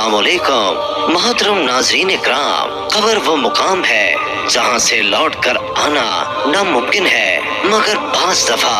अस्सलामुअलैकुम। मोहतरम नाज़रीन इकराम, कब्र वो मुकाम है जहाँ से लौट कर आना नामुमकिन है, मगर बाज़ दफा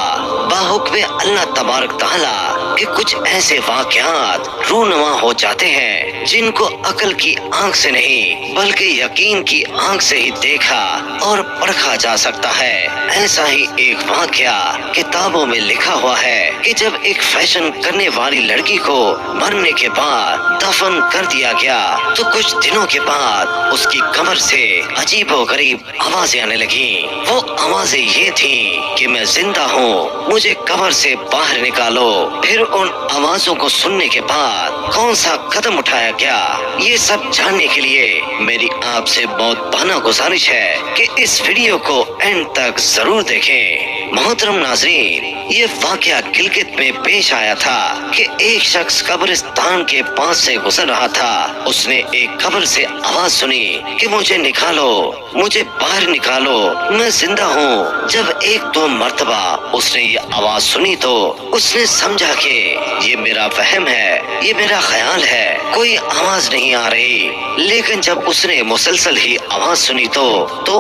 बाहुक्म अल्लाह तबारक ताला के कुछ ऐसे वाक़यात रूनुमा हो जाते हैं जिनको अकल की आंख से नहीं बल्कि यकीन की आंख से ही देखा और परखा जा सकता है। ऐसा ही एक वाक़या किताबों में लिखा हुआ है कि जब एक फैशन करने वाली लड़की को मरने के बाद दफन कर दिया गया तो कुछ दिनों के बाद उसकी कब्र से अजीबोगरीब आवाजें आने लगी। वो आवाजें ये थी कि मैं जिंदा हूँ, मुझे कब्र से बाहर निकालो। फिर उन आवाजों को सुनने के बाद कौन सा कदम उठाया गया, ये सब जानने के लिए मेरी आपसे बहुत बाना गुजारिश है कि इस वीडियो को एंड तक जरूर देखें। मोहतरम नाज़रीन, ये वाक़या गिलगित में पेश आया था कि एक शख्स कब्रिस्तान के पास से गुजर रहा था। उसने एक कब्र से आवाज सुनी कि मुझे निकालो, मुझे बाहर निकालो, मैं जिंदा हूँ। जब एक दो मर्तबा उसने ये आवाज सुनी तो उसने समझा कि ये मेरा वहम है, ये मेरा ख्याल है, कोई आवाज नहीं आ रही। लेकिन जब उसने मुसलसल ही आवाज सुनी तो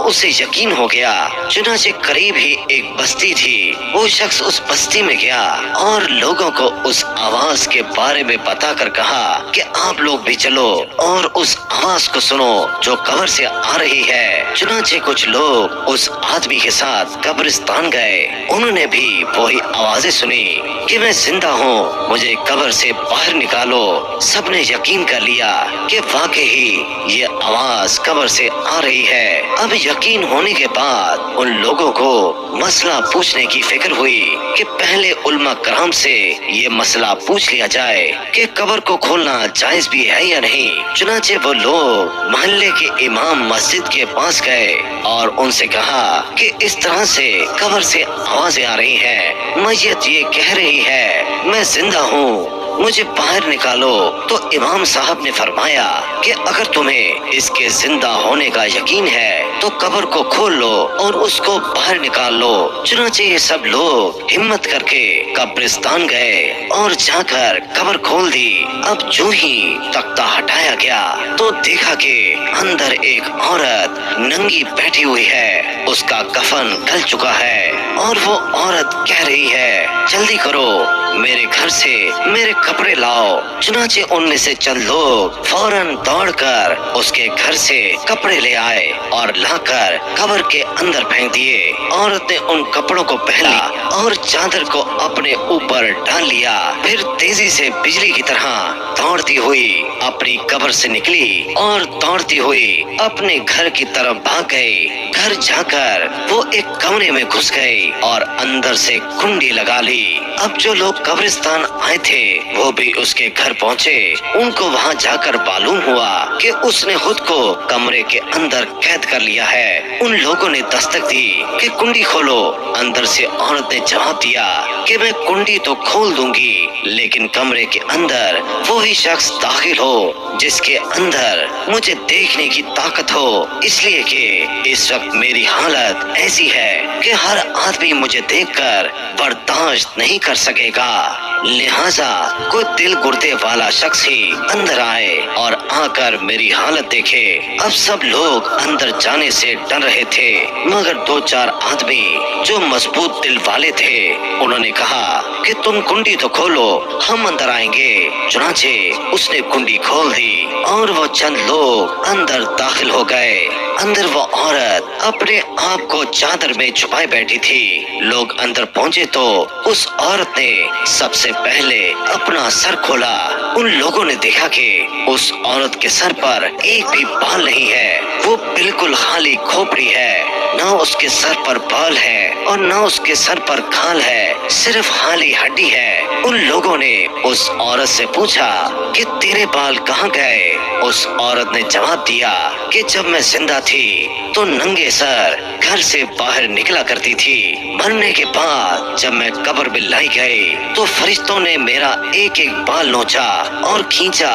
उसे यकीन हो गया। चुनाचे करीब ही एक बस्ती थी, वो शख्स उस बस्ती में गया और लोगों को उस आवाज के बारे में बता कर कहा कि आप लोग भी चलो और उस आवाज को सुनो जो कब्र से आ रही है। चुनाचे कुछ लोग उस आदमी के साथ कब्रिस्तान गए, उन्होंने भी वही आवाजें सुनी कि मैं जिंदा हूँ, मुझे कब्र से बाहर निकालो। सबने यकीन कर लिया कि वाकई ये आवाज कब्र से आ रही है। अब यकीन होने के बाद उन लोगों को मसला पूछने की फिक्र हुई कि पहले उलमा कराम से ये मसला पूछ लिया जाए कि कब्र को खोलना जायज भी है या नहीं। चुनाचे वो लोग मोहल्ले के इमाम मस्जिद के पास गए और उनसे कहा कि इस तरह से कब्र से आवाजें आ रही हैं, मैयत ये कह रही है मैं जिंदा हूँ, मुझे बाहर निकालो। तो इमाम साहब ने फरमाया कि अगर तुम्हें इसके जिंदा होने का यकीन है तो कब्र को खोल लो और उसको बाहर निकाल लो। चुनाचे ये सब लोग हिम्मत करके कब्रिस्तान गए और जाकर कब्र खोल दी। अब जो ही तख्ता हटाया गया तो देखा कि अंदर एक औरत नंगी बैठी हुई है, उसका कफन गल चुका है और वो औरत कह रही है जल्दी करो, मेरे घर से मेरे कपड़े लाओ। चुनाचे उनमें से चंद लोग फौरन दौड़कर उसके घर से कपड़े ले आए और लाकर कब्र के अंदर फेंक दिए। औरत ने उन कपड़ों को पहना और चादर को अपने ऊपर डाल लिया, फिर तेजी से बिजली की तरह दौड़ती हुई अपनी कब्र से निकली और दौड़ती हुई अपने घर की तरफ भाग गई। घर जाकर वो एक कमरे में घुस गई और अंदर से कुंडी लगा ली। अब जो लोग कब्रिस्तान आए थे वो भी उसके घर पहुँचे। उनको वहाँ जाकर मालूम हुआ कि उसने खुद को कमरे के अंदर कैद कर लिया है। उन लोगों ने दस्तक दी कि कुंडी खोलो। अंदर से औरत ने जवाब दिया कि मैं कुंडी तो खोल दूंगी, लेकिन कमरे के अंदर वो ही शख्स दाखिल हो जिसके अंदर मुझे देखने की ताकत हो, इसलिए कि इस वक्त मेरी हालत ऐसी है कि हर आदमी मुझे देखकर बर्दाश्त नहीं कर सकेगा। लिहाजा कोई दिल गुर्दे वाला शख्स ही अंदर आए और आकर मेरी हालत देखे। अब सब लोग अंदर जाने से डर रहे थे, मगर दो चार आदमी जो मजबूत दिल वाले थे उन्होंने कहा कि तुम कुंडी तो खोलो, हम अंदर आएंगे। चुनाचे उसने कुंडी खोल दी और वो चंद लोग अंदर दाखिल हो गए। अंदर वो औरत अपने आप को चादर में छुपाए बैठी थी। लोग अंदर पहुँचे तो उस औरत ने सबसे पहले अपना सर खोला। उन लोगों ने देखा कि उस औरत के सर पर एक भी बाल नहीं है, वो बिल्कुल खाली खोपड़ी है, ना उसके सर पर बाल है और ना उसके सर पर खाल है, सिर्फ खाली हड्डी है। उन लोगों ने उस औरत से पूछा कि तेरे बाल कहाँ गए? उस औरत ने जवाब दिया कि जब मैं जिंदा थी तो नंगे सर घर से बाहर निकला करती थी। मरने के बाद जब मैं कब्र में लाई गई तो फरिश्तों ने मेरा एक एक बाल नोचा और खींचा।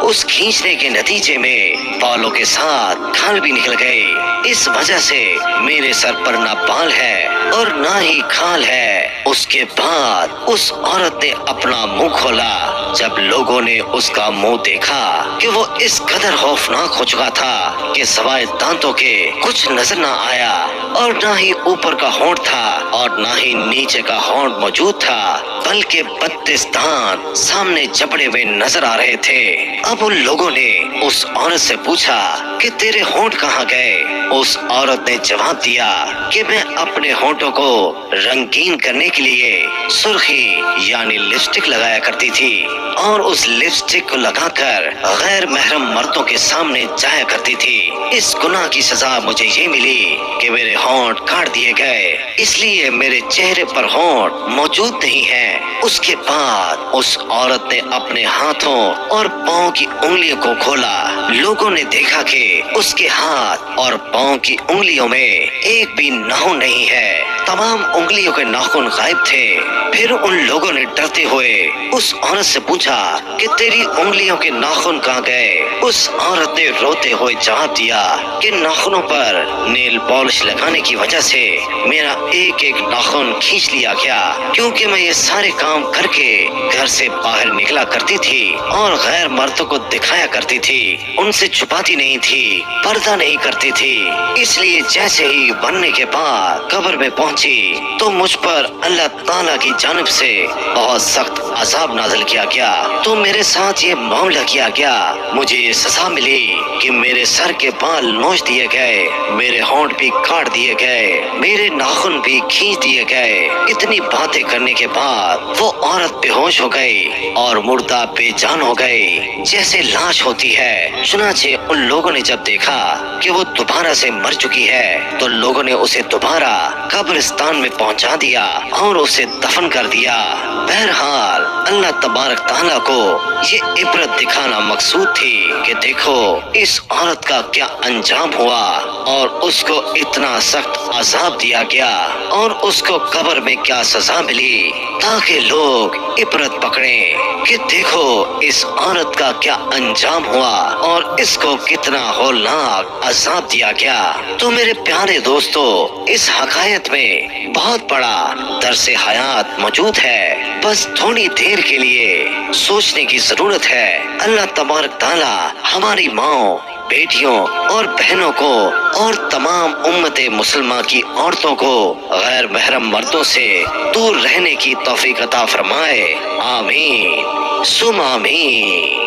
उस खींचने के नतीजे में बालों के साथ खाल भी निकल गई। इस वजह से मेरे सर पर ना बाल है और ना ही खाल है। उसके बाद उस औरत ने अपना मुंह खोला। जब लोगों ने उसका मुंह देखा कि वो इस कदर खौफनाक हो चुका था कि सवाए दांतों के कुछ नजर ना आया और ना ही ऊपर का होंठ था और ना ही नीचे का होंठ मौजूद था, बल्कि 32 दांत सामने जबड़े हुए नजर आ रहे थे। अब उन लोगों ने उस औरत से पूछा कि तेरे होंठ कहाँ गए? उस औरत ने जवाब दिया कि मैं अपने होंठों को रंगीन करने के लिए सुर्खी यानी लिपस्टिक लगाया करती थी और उस लिपस्टिक को लगाकर गैर महरम मर्दों के सामने जाया करती थी। इस गुनाह की सजा मुझे ये मिली कि मेरे होंठ काट दिए गए, इसलिए मेरे चेहरे पर होंठ मौजूद नहीं है। उसके बाद उस औरत ने अपने हाथों और पाँव की उंगलियों को खोला। लोगों ने देखा कि उसके हाथ और पाँव की उंगलियों में एक भी नाखून नहीं है, तमाम उंगलियों के नाखून गायब थे। फिर उन लोगों ने डरते हुए उस औरत से पूछा कि तेरी उंगलियों के नाखून कहाँ गए? उस औरत ने रोते हुए जवाब दिया कि नाखूनों पर नेल पॉलिश लगाने की वजह से मेरा एक एक नाखून खींच लिया गया, क्योंकि मैं ये सारे काम करके घर से बाहर निकला करती थी और गैर मर्दों को दिखाया करती थी, उनसे छुपाती नहीं थी, पर्दा नहीं करती थी। इसलिए जैसे ही बनने के बाद कब्र में पहुंची तो मुझ पर अल्लाह ताला की जानिब से बहुत सख्त अजाब नाज़िल किया गया। तो मेरे साथ ये मामला किया गया, मुझे ये सजा मिली कि मेरे सर के बाल नोच दिए गए, मेरे होंठ भी काट दिए गए, मेरे नाखून भी खींच दिए गए। इतनी बातें करने के बाद वो औरत बेहोश हो गई और मुर्दा बेजान हो गई, जैसे लाश होती है। चुनाचे उन लोगों ने जब देखा कि वो दोबारा से मर चुकी है तो लोगों ने उसे दोबारा कब्रिस्तान में पहुंचा दिया और उसे दफन कर दिया। बहरहाल अल्लाह तबारक ताला को ये इबरत दिखाना मकसूद थी कि देखो इस औरत का क्या अंजाम हुआ और उसको इतना सख्त अजाब दिया गया और उसको कब्र में क्या सजा मिली, ताकि लोग इबरत पकड़ें कि देखो इस औरत का क्या अंजाम हुआ और इसको कितना होलनाक अजाब दिया गया। तो मेरे प्यारे दोस्तों, इस हकायत में बहुत बड़ा दर्से हयात मौजूद है, बस थोड़ी देर के लिए सोचने की जरूरत है। अल्लाह तबारक ताला हमारी माओ, बेटियों और बहनों को और तमाम उम्मते मुसलमान की औरतों को गैर महरम मर्दों से दूर रहने की तौफीक अता फरमाए। आमीन सुम आमीन।